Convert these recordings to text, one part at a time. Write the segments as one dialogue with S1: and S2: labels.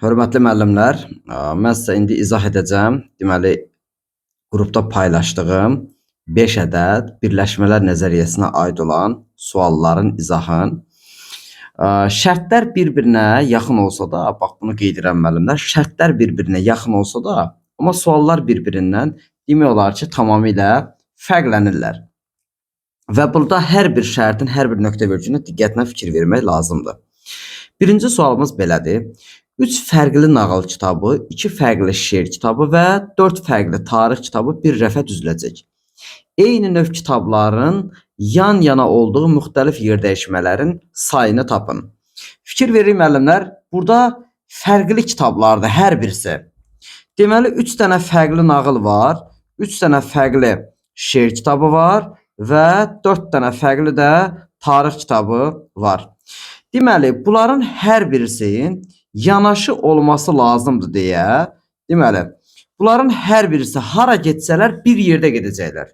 S1: Hörmətli müəllimlər, mən sizə indi izah edəcəm. Deməli, qrupda paylaşdığım 5 ədəd birləşmələr nəzəriyyəsinə aid olan sualların izahın. Şərtlər bir-birinə yaxın olsa da, bax bunu qeyd edirəm müəllimlər, şərtlər bir-birinə yaxın olsa da, amma suallar bir-birindən demək olar ki, tamamilə fərqlənirlər. Və burada hər bir şərtin, hər bir nöqtə virgülünə diqqətlə fikir vermək lazımdır. Birinci sualımız belədir. 3 fərqli nağıl kitabı, 2 fərqli şeir kitabı və 4 fərqli tarix kitabı bir rəfə düzüləcək. Eyni növ kitabların yan-yana olduğu müxtəlif yerdəyişmələrin sayını tapın. Fikir verin müəllimlər, burada fərqli kitablardır hər birisi. Deməli 3 dənə fərqli nağıl var, 3 dənə fərqli şeir kitabı var və 4 dənə fərqli də tarix kitabı var. Deməli, bunların hər birisi yanaşı olması lazımdır deyə, deməli, bunların hər birisi hara getsələr bir yerdə gedəcəklər.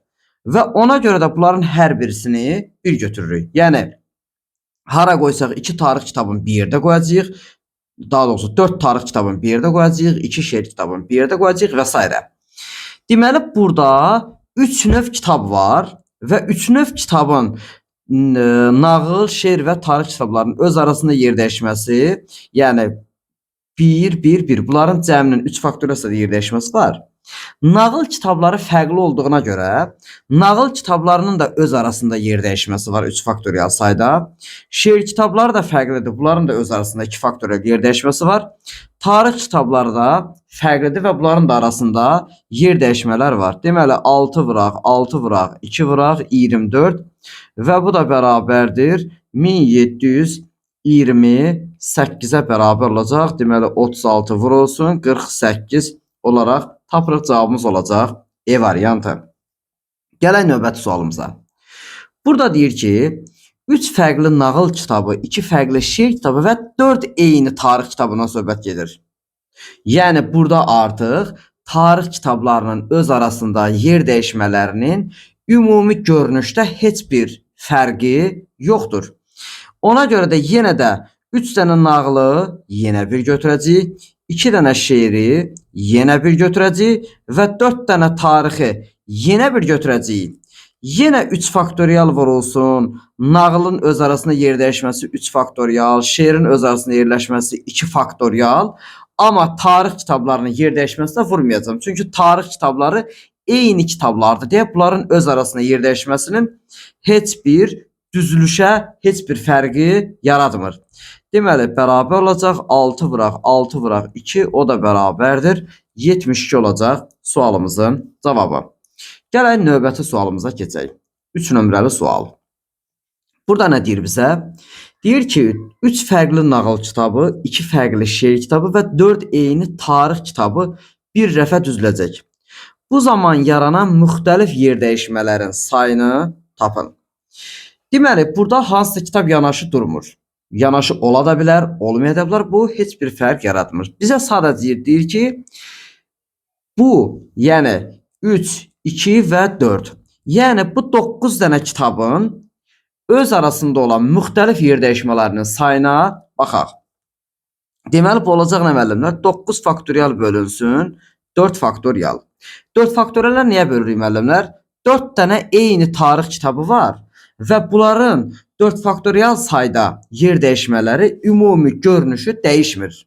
S1: Və ona görə də bunların hər birisini bir götürürük. Yəni, hara qoysaq 2 tarix kitabını bir yerdə qoyacağıq, daha doğrusu 4 tarix kitabını bir yerdə qoyacağıq, 2 şeir kitabını bir yerdə qoyacağıq və s. Deməli, burada 3 növ kitab var və 3 növ kitabın nağıl, şeir və tarix kitablarının öz arasında yer dəyişməsi, yəni 1, 1, 1. Bunların cəminin 3 faktorial yer dəyişməsi var. Nağıl kitabları fərqli olduğuna görə, nağıl kitablarının da öz arasında yer dəyişməsi var 3 faktorial sayda. Şeir kitabları da fərqlidir. Bunların da öz arasında 2 faktorial yer dəyişməsi var. Tarix kitabları da fərqlidir və bunların da arasında yer dəyişmələr var. Deməli, 6 vıraq, 6 vıraq, 2 vıraq, 24 və bu da bərabərdir 1728-ə bərabər olacaq. Deməli, 36 vurulsun, 48 olaraq tapırıq, cavabımız olacaq E variantı. Gələk növbəti sualımıza. Burada deyir ki, 3 fərqli nağıl kitabı, 2 fərqli şeir kitabı və 4 eyni tarix kitabından söhbət gedir. Yəni, burada artıq tarix kitablarının öz arasında yer dəyişmələrinin ümumi görünüşdə heç bir fərqi yoxdur. Ona görə də yenə də 3 dənə nağılı yenə bir götürəcəyik, 2 dənə şeiri yenə bir götürəcəyik və 4 dənə tarixi yenə bir götürəcəyik. Yenə 3 faktorial vurulsun, nağılın öz arasında yer dəyişməsi 3 faktorial, şeirin öz arasında yerləşməsi 2 faktorial, amma tarix kitablarının yer dəyişməsinə vurmayacağım. Çünki tarix kitabları eyni kitablardır deyə bunların öz arasında yer dəyişməsinin heç bir düzülüşə, heç bir fərqi yaratmır. Deməli, bərabər olacaq 6 vıraq, 6 vıraq 2, o da bərabərdir 72 olacaq sualımızın cavabı. Gələk növbəti sualımıza keçək. 3 nömrəli sual. Burada nə deyir bizə? Deyir ki, 3 fərqli nağıl kitabı, 2 fərqli şeir kitabı və 4 eyni tarix kitabı bir rəfə düzüləcək. Bu zaman yaranan müxtəlif yer dəyişmələrin sayını tapın. Deməli, burada hansısa kitab yanaşı durmur. Yanaşı ola da bilər, olmaya da bilər. Bu heç bir fərq yaratmır. Bizə sadəcə deyir ki, bu, yəni 3, 2 və 4. Yəni bu 9 dənə kitabın öz arasında olan müxtəlif yer dəyişmələrinin sayına baxaq. Deməli, bu olacaq nə müəllimlər? 9 faktorial bölünsün 4 faktorial. 4 faktoriallar niyə bölürük müəllimlər? 4 dənə eyni tarix kitabı var və bunların 4 faktorial sayda yer dəyişmələri ümumi görünüşü dəyişmir.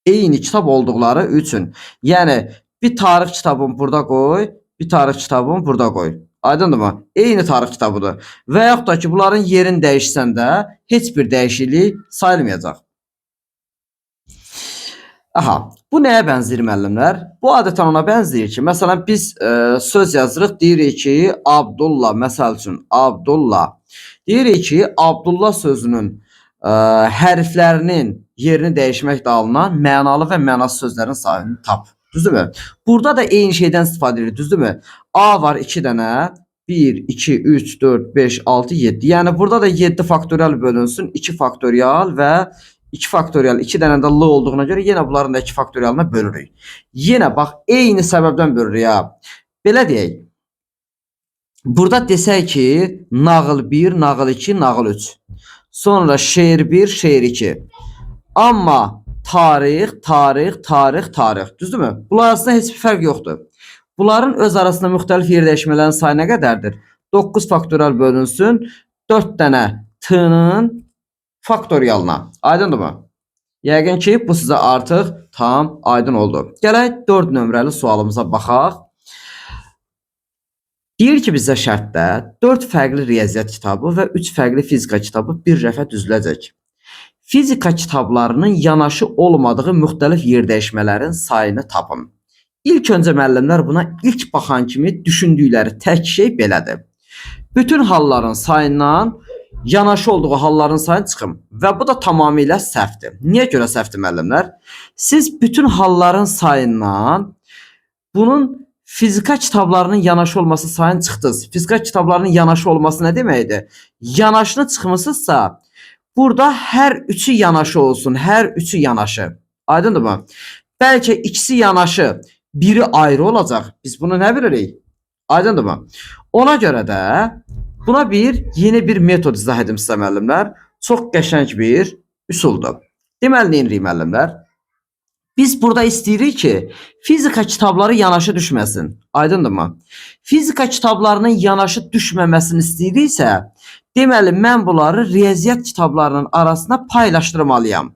S1: Eyni kitab olduqları üçün. Yəni, bir tarix kitabını burada qoy, bir tarix kitabını burada qoy. Aydındırmı? Eyni tarix kitabıdır. Və yaxud da ki, bunların yerini dəyişsən də heç bir dəyişiklik sayılmayacaq. Aha, bu nəyə bənzəyir müəllimlər? Bu adətən ona bənzəyir ki, məsələn biz söz yazırıq, deyirik ki, Abdullah, məsəl üçün Abdullah. Deyirik ki, Abdullah sözünün hərflərinin yerini dəyişməklə alınan mənalı və mənasız sözlərin sayını tap. Düzdürmü? Burada da eyni şeydən istifadə edirik, düzdürmü? A var 2 dənə, 1, 2, 3, 4, 5, 6, 7. Yəni burada da 7 faktorial bölünsün, 2 faktorial və 2 faktorial 2 dənə də l olduğuna görə yenə bunların da 2 faktorialına bölürük. Yenə bax, eyni səbəbdən bölürük ya. Belə deyək. Burada desək ki, nağıl 1, nağıl 2, nağıl 3. Sonra şeir 1, şeir 2. Amma tarix, tarix, tarix, tarix. Düzdürmü? Bunlar arasında heç bir fərq yoxdur. Bunların öz arasında müxtəlif yer dəyişmələrin sayı nə qədərdir? 9 faktorial bölünsün 4 dənə t-nın faktorialına. Aydındırmı? Yəqin ki, bu sizə artıq tam aydın oldu. Gələk 4 nömrəli sualımıza baxaq. Deyir ki, bizə şərtdə 4 fərqli riyaziyyat kitabı və 3 fərqli fizika kitabı bir rəfə düzüləcək. Fizika kitablarının yanaşı olmadığı müxtəlif yer dəyişmələrin sayını tapın. İlk öncə müəllimlər buna ilk baxan kimi düşündükləri tək şey belədir. Bütün halların sayından yanaşı olduğu halların sayını çıxın. Və bu da tamamilə səhvdir. Niyə görə səhvdir müəllimlər? Siz bütün halların sayından bunun fizika kitablarının yanaşı olması sayını çıxdınız. Fizika kitablarının yanaşı olması nə deməkdir? Yanaşını çıxmısınızsa, burada hər üçü yanaşı olsun, hər üçü yanaşı. Aydındırmı? Bəlkə ikisi yanaşı, biri ayrı olacaq. Biz bunu nə bilirik? Aydındırmı? Ona görə də buna yeni bir metod izah edim sizə müəllimlər. Çox qəşəng bir üsuldur. Deməli, neyinirik müəllimlər? Biz burada istəyirik ki, fizika kitabları yanaşı düşməsin. Aydındırmı? Fizika kitablarının yanaşı düşməməsini istəyiriksə, deməli, mən bunları riyaziyyat kitablarının arasında paylaşdırmalıyam.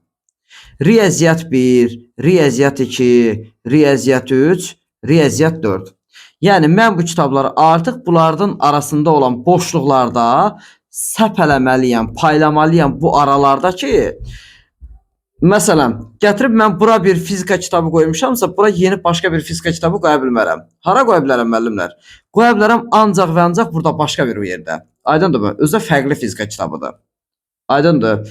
S1: Riyaziyyat 1, riyaziyyat 2, riyaziyyat 3, riyaziyyat 4. Yəni, mən bu kitabları artıq bunlardan arasında olan boşluqlarda səpələməliyəm, paylamalıyam bu aralarda ki, məsələn, gətirib mən bura bir fizika kitabı qoymuşamsa, bura yeni başqa bir fizika kitabı qoya bilmərəm. Hara qoya bilərəm müəllimlər? Qoya bilərəm ancaq və ancaq burada başqa bir yerdə. Aydındır mı? Özü fərqli fizika kitabıdır. Aydındır.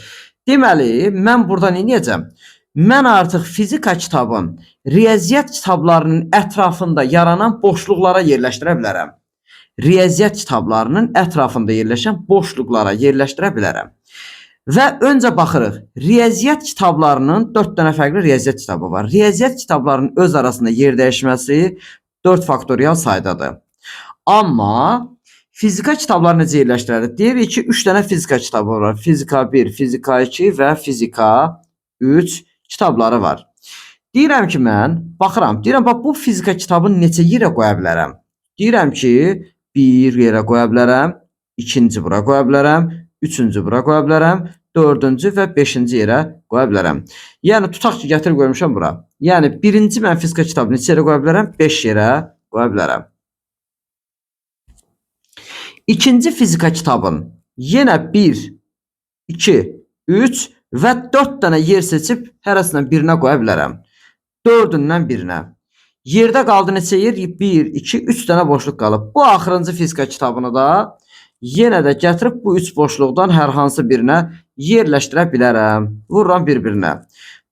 S1: Deməli, mən burada nə edəcəm? Mən artıq fizika kitabın riyaziyyat kitablarının ətrafında yaranan boşluqlara yerləşdirə bilərəm. Riyaziyyat kitablarının ətrafında yerləşən boşluqlara yerləşdirə bilərəm. Və öncə baxırıq. Riyaziyyat kitablarının 4 dənə fərqli riyaziyyat kitabı var. Riyaziyyat kitablarının öz arasında yer dəyişməsi 4 faktorial saydadır. Amma fizika kitabları necə yerləşdirilir? Deyirik ki, 3 dənə fizika kitabı var. Fizika 1, fizika 2 və fizika 3 kitabları var. Deyirəm ki, mən baxıram. Deyirəm, bax, bu fizika kitabını neçə yerə qoya bilərəm? Deyirəm ki, 1 yerə qoya bilərəm, 2-ci bura qoya bilərəm, 3-cü bura qoya bilərəm, 4-cü və 5-ci yerə qoya bilərəm. Yəni, tutaq ki, gətirib qoymuşam bura. Yəni, birinci mən fizika kitabını neçə yerə qoya bilərəm? 5 yerə qoya bilərəm. İkinci fizika kitabın yenə 1, 2, 3 və 4 dənə yer seçib hərəsindən birinə qoya bilərəm. 4-ündən birinə. Yerdə qaldı neçə yer? 1, 2, 3 dənə boşluq qalıb. Bu axırıncı fizika kitabını da yenə də gətirib bu 3 boşluqdan hər hansı birinə yerləşdirə bilərəm. Vururam bir-birinə.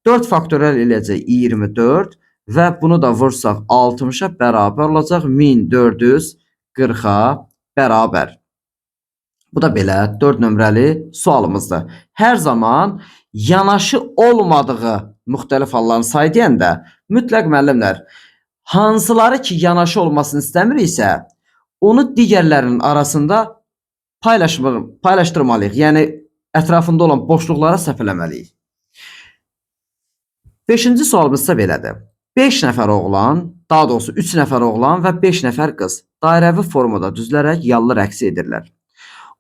S1: 4 faktorial eləyəcək 24 və bunu da vursaq 60-a bərabər olacaq 1440-a bərabər. Bu da belə 4 nömrəli sualımızdır. Hər zaman yanaşı olmadığı müxtəlif halların sayı deyəndə mütləq müəllimlər hansıları ki yanaşı olmasını istəmiriksə onu digərlərinin arasında paylaşdırmalıyıq. Yəni ətrafında olan boşluqlara səpələməliyik. 5-ci sualımız isə belədir. 5 nəfər oğlan, daha doğrusu 3 nəfər oğlan və 5 nəfər qız dairəvi formada düzülərək yallı rəqs edirlər.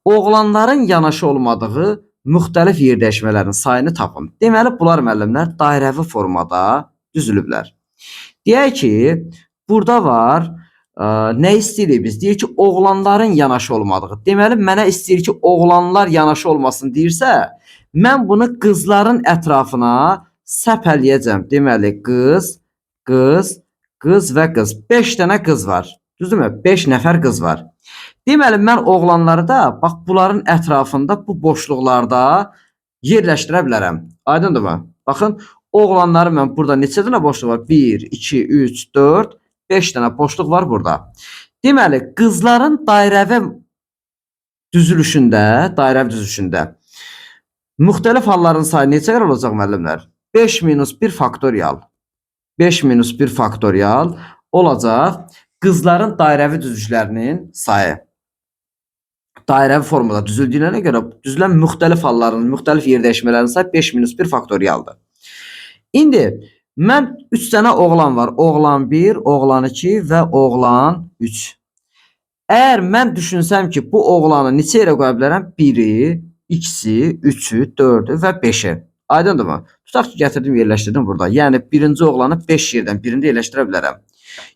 S1: Oğlanların yanaşı olmadığı müxtəlif yer dəyişmələrin sayını tapın. Deməli, bunlar müəllimlər dairəvi formada düzülüblər. Deyək ki, burada var, nə istəyirik biz? Deyir ki, oğlanların yanaşı olmadığı. Deməli, mənə istəyir ki, oğlanlar yanaşı olmasın deyirsə, mən bunu qızların ətrafına səpələyəcəm. Deməli, qız, qız, qız və qız. 5 dənə qız var. Düzdürmü? 5 nəfər qız var. Deməli, mən oğlanları da, bax, bunların ətrafında, bu boşluqlarda yerləşdirə bilərəm. Aydındırmı? Baxın, oğlanları mən burada neçə dənə boşluq var? 1, 2, 3, 4, 5 dənə boşluq var burada. Deməli, qızların dairəvi düzülüşündə müxtəlif halların sayı neçə qədər olacaq müəllimlər? 5 minus 1 faktorial. 5 minus 1 faktorial olacaq qızların dairəvi düzülüşlərinin sayı. Dairəvi formada düzüldüyünə görə düzülən müxtəlif halların, müxtəlif yer dəyişmələrin sayı 5 minus 1 faktorialdır. İndi mən 3 dənə oğlan var. Oğlan 1, oğlan 2 və oğlan 3. Əgər mən düşünsəm ki, bu oğlanı neçə yerə qoya bilərəm? 1-i, 2-si, 3-ü, 4-ü və 5-i. Aydındırmı? Tutaq ki, gətirdim, yerləşdirdim burada. Yəni birinci oğlanı 5 yerdən birində yerləşdirə bilərəm.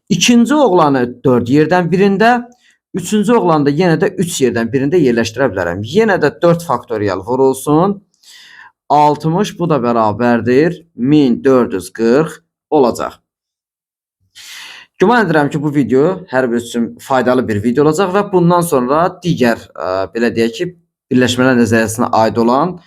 S1: İkinci oğlanı 4 yerdən birində, üçüncü oğlanı da yenə də 3 yerdən birində yerləşdirə bilərəm. Yenə də 4 faktorial vurulsun. 60 bu da bərabərdir 1440 olacaq. Güman edirəm ki, bu video hər bir üçün faydalı bir video olacaq və bundan sonra digər belə deyək ki, birləşmələr nəzəriyyəsinə aid olan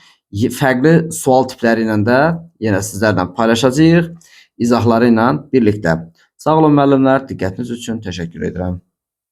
S1: fərqli sual tipləri ilə də yenə sizlərlə paylaşacağıq, izahları ilə birlikdə. Sağ olun müəllimlər, diqqətiniz üçün təşəkkür edirəm.